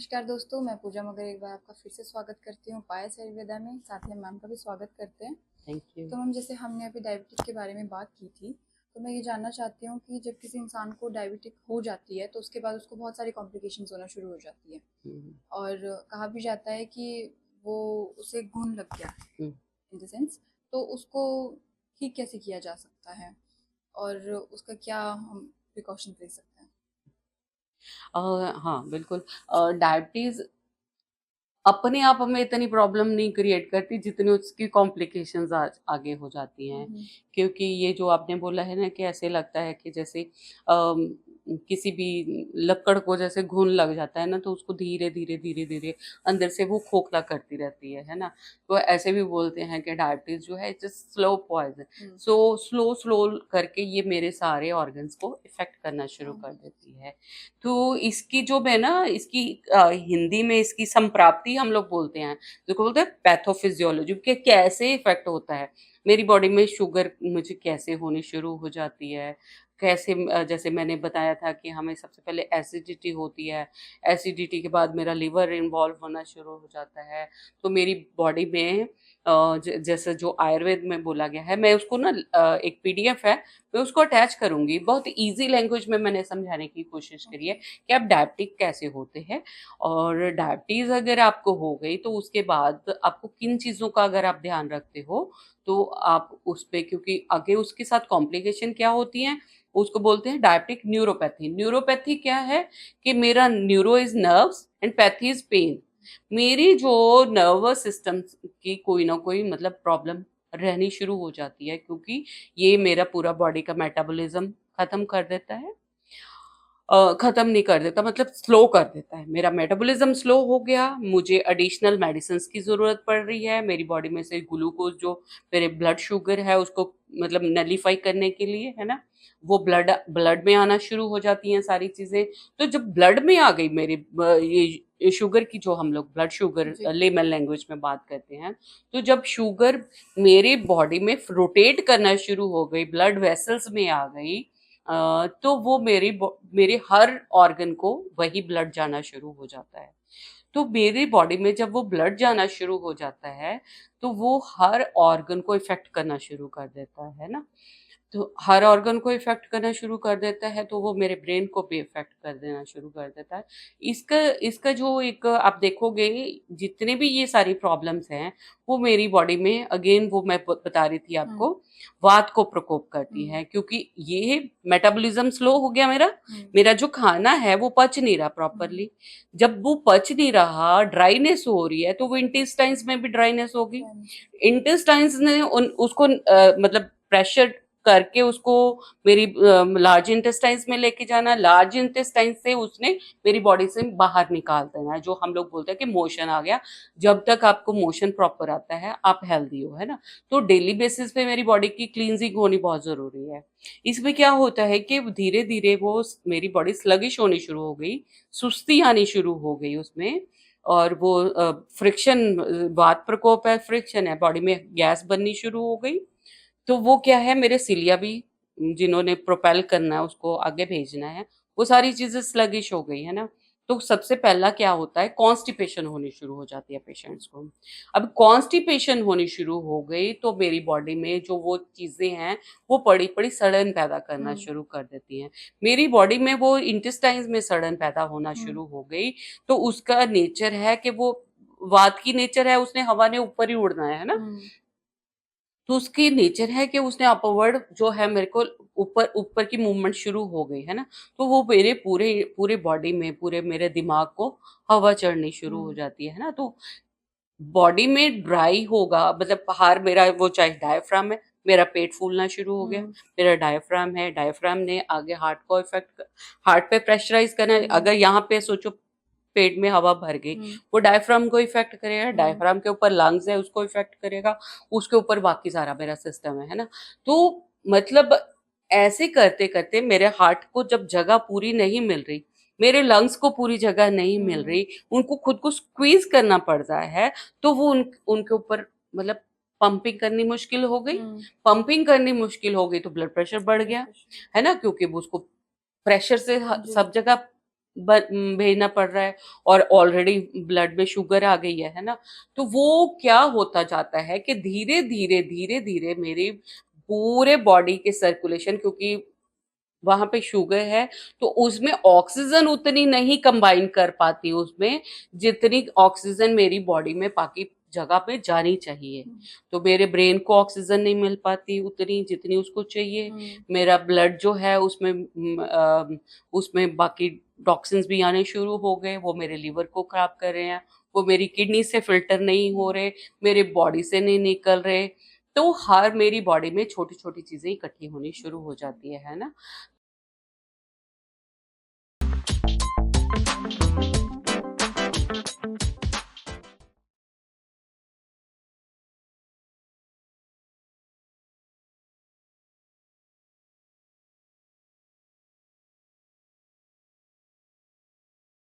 नमस्कार दोस्तों, मैं पूजा मगर एक बार आपका फिर से स्वागत करती हूँ पायस आयुर्वेदा में। साथ ही मैम का भी स्वागत करते हैं। Thank you. तो मैम, जैसे हमने अभी डायबिटिक के बारे में बात की थी, तो मैं ये जानना चाहती हूँ कि जब किसी इंसान को डायबिटिक हो जाती है तो उसके बाद उसको बहुत सारी कॉम्प्लिकेशंस होना शुरू हो जाती है। हुँ, और कहा भी जाता है कि वो उसे घुन लग गया है, हुँ। In the sense. तो उसको ठीक कैसे किया जा सकता है और उसका क्या हम प्रिकॉशन ले सकते हैं? अ, हाँ, बिल्कुल। डायबिटीज़ अपने आप हमें इतनी प्रॉब्लम नहीं क्रिएट करती जितनी उसकी कॉम्प्लिकेशंस आगे हो जाती हैं। हम्म। क्योंकि ये जो आपने बोला है ना कि ऐसे लगता है कि जैसे किसी भी लक्कड़ को जैसे घुन लग जाता है ना, तो उसको धीरे-धीरे अंदर से वो खोखला करती रहती है ना? तो ऐसे भी बोलते हैं कि डायबिटीज़ जो है it's a slow poison. Hmm. So slow करके ये मेरे सारे ऑर्गन्स को इफ़ेक्ट करना शुरू कर हाँ। देती है। तो इसकी जो मैं ना इसकी हिंदी में इसकी संप्राप्ति हम लोग बोलते हैं, जिसको बोलते हैं पैथोफिजियोलॉजी कि कैसे इफ़ेक्ट होता है। मेरी बॉडी में शुगर मुझे कैसे होनी शुरू हो जाती है, कैसे जैसे मैंने बताया था कि हमें सबसे पहले एसिडिटी होती है, एसिडिटी के बाद मेरा लिवर इन्वॉल्व होना शुरू हो जाता है। तो मेरी बॉडी में जैसे जो आयुर्वेद में बोला गया है, मैं उसको ना एक पीडीएफ है, मैं उसको अटैच करूँगी। बहुत ईज़ी लैंग्वेज में मैंने समझाने की कोशिश करी है ओके। कि आप डायबिटिक कैसे होते हैं और डायबिटीज़ अगर आपको हो गई तो उसके बाद आपको किन चीज़ों का अगर आप ध्यान रखते हो, तो आप उस पे क्योंकि आगे उसके साथ कॉम्प्लिकेशन क्या होती हैं, उसको बोलते हैं डायबिटिक न्यूरोपैथी। न्यूरोपैथी क्या है कि मेरा neuro is nerves and pathy is pain. मेरी जो नर्वस सिस्टम की कोई ना कोई मतलब प्रॉब्लम रहनी शुरू हो जाती है क्योंकि ये मेरा पूरा बॉडी का मेटाबॉलिज्म खत्म कर देता है। खत्म नहीं कर देता मतलब स्लो कर देता है। मेरा मेटाबॉलिज्म स्लो हो गया, मुझे एडिशनल मेडिसिन्स की ज़रूरत पड़ रही है, मेरी बॉडी में से ग्लूकोज़ जो मेरे ब्लड शुगर है उसको मतलब नलिफ़ाई करने के लिए, है ना? वो ब्लड ब्लड में आना शुरू हो जाती हैं सारी चीज़ें। तो जब ब्लड में आ गई मेरी ये शुगर की जो हम लोग ब्लड शुगर जी। लेमन लैंग्वेज में बात करते हैं, तो जब शुगर मेरी बॉडी में रोटेट करना शुरू हो गई, ब्लड वेसल्स में आ गई, तो वो मेरे हर ऑर्गन को वही ब्लड जाना शुरू हो जाता है। तो मेरी बॉडी में जब वो ब्लड जाना शुरू हो जाता है, तो वो हर ऑर्गन को इफ़ेक्ट करना शुरू कर देता है ना? तो हर ऑर्गन को इफ़ेक्ट करना शुरू कर देता है, तो वो मेरे ब्रेन को भी इफ़ेक्ट कर देना शुरू कर देता है। इसका इसका जो एक आप देखोगे जितने भी ये सारी प्रॉब्लम्स हैं, वो मेरी बॉडी में अगेन वो मैं ब बता रही थी हुँ। आपको, वात को प्रकोप करती हुँ। हैं क्योंकि ये मेटाबॉलिज़्म स्लो हो गया मेरा, हुँ। मेरा जो खाना है वो पच नहीं रहा हुँ। प्रॉपरली। जब वो पच नहीं रहा, ड्राइनेस हो रही है, तो वो इंटेस्टाइन्स में भी ड्राइनेस होगी। हाँ। इंटेस्टाइन्स ने उन उसको मतलब प्रेशर करके उसको मेरी लार्ज इंटेस्टाइन्स में लेके जाना, लार्ज इंटेस्टाइन से उसने मेरी बॉडी से बाहर निकाल देना है, जो हम लोग बोलते हैं कि मोशन आ गया। जब तक आपको मोशन प्रॉपर आता है, आप हेल्दी हो, है ना? तो डेली बेसिस पे मेरी बॉडी की क्लींजिंग होनी बहुत ज़रूरी है। इसमें क्या होता है कि धीरे-धीरे वो मेरी बॉडी स्लगिश होनी शुरू हो गई, सुस्ती आनी शुरू हो गई उसमें और वो फ्रिक्शन वात प्रकोप है, फ्रिक्शन है, बॉडी में गैस बननी शुरू हो गई। तो वो क्या है मेरे सिलिया भी जिन्होंने प्रोपेल करना है उसको आगे भेजना है, वो सारी चीज़ें स्लगिश हो गई, है ना? तो सबसे पहला क्या होता है कॉन्स्टिपेशन होनी शुरू हो जाती है पेशेंट्स को। अब कॉन्स्टिपेशन होनी शुरू हो गई तो मेरी बॉडी में जो वो चीज़ें हैं, वो पड़ी-पड़ी सड़न पैदा करना हुँ। शुरू कर देती हैं। मेरी बॉडी में वो इंटेस्टाइन्स में सड़न पैदा होना हुँ। शुरू हो गई, तो उसका नेचर है कि वो वात की नेचर है उसने हवा ने ऊपर ही उड़ना है ना? हुँ। तो उसकी नेचर है कि उसने अपवर्ड जो है मेरे को ऊपर ऊपर की मूवमेंट शुरू हो गई, है ना? तो वो मेरे पूरे पूरे बॉडी में, पूरे मेरे दिमाग को हवा चढ़नी शुरू हो हुँ। जाती है ना? तो बॉडी में ड्राई होगा मतलब बाहर मेरा वो चाहे डायफ्राम है, मेरा पेट फूलना शुरू हो गया। हुँ। मेरा डायफ्राम है, डायफ्राम ने आगे हार्ट पे प्रेशराइज़ करना है। हुँ। अगर यहाँ पे सोचो पेट में हवा भर गई, हुँ। वो डायफ्राम को इफ़ेक्ट करेगा, हुँ। डायफ्राम के ऊपर लंग्स है उसको इफ़ेक्ट करेगा, उसके ऊपर बाकी सारा मेरा सिस्टम है ना? तो मतलब ऐसे करते-करते मेरे हार्ट को जब जगह पूरी नहीं मिल रही, मेरे लंग्स को पूरी जगह नहीं मिल हुँ। रही, उनको खुद को स्क्वीज़ करना पड़ रहा है, तो वो उनके ऊपर मतलब पंपिंग करनी मुश्किल हो गई। हुँ। पंपिंग करनी मुश्किल हो गई तो ब्लड प्रेशर बढ़ ब्लड गया, प्रेशर। है ना? क्योंकि वो उसको प्रेशर से ह जी। सब जगह भेजना पड़ रहा है, और ऑलरेडी ब्लड में शुगर आ गई है ना। तो वो क्या होता जाता है कि धीरे धीरे धीरे धीरे मेरी पूरे बॉडी के सर्कुलेशन, क्योंकि वहां पे शुगर है, तो उसमें ऑक्सीजन उतनी नहीं कंबाइन कर पाती उसमें, जितनी ऑक्सीजन मेरी बॉडी में बाकी जगह पे जानी चाहिए। तो मेरे ब्रेन को ऑक्सीजन नहीं मिल पाती उतनी जितनी उसको चाहिए। मेरा ब्लड जो है उसमें उसमें बाकी टॉक्सिन्स भी आने शुरू हो गए, वो मेरे लीवर को खराब कर रहे हैं, वो मेरी किडनी से फिल्टर नहीं हो रहे, मेरे बॉडी से नहीं निकल रहे। तो हर मेरी बॉडी में छोटी छोटी चीजें इकट्ठी होनी शुरू हो जाती है ना।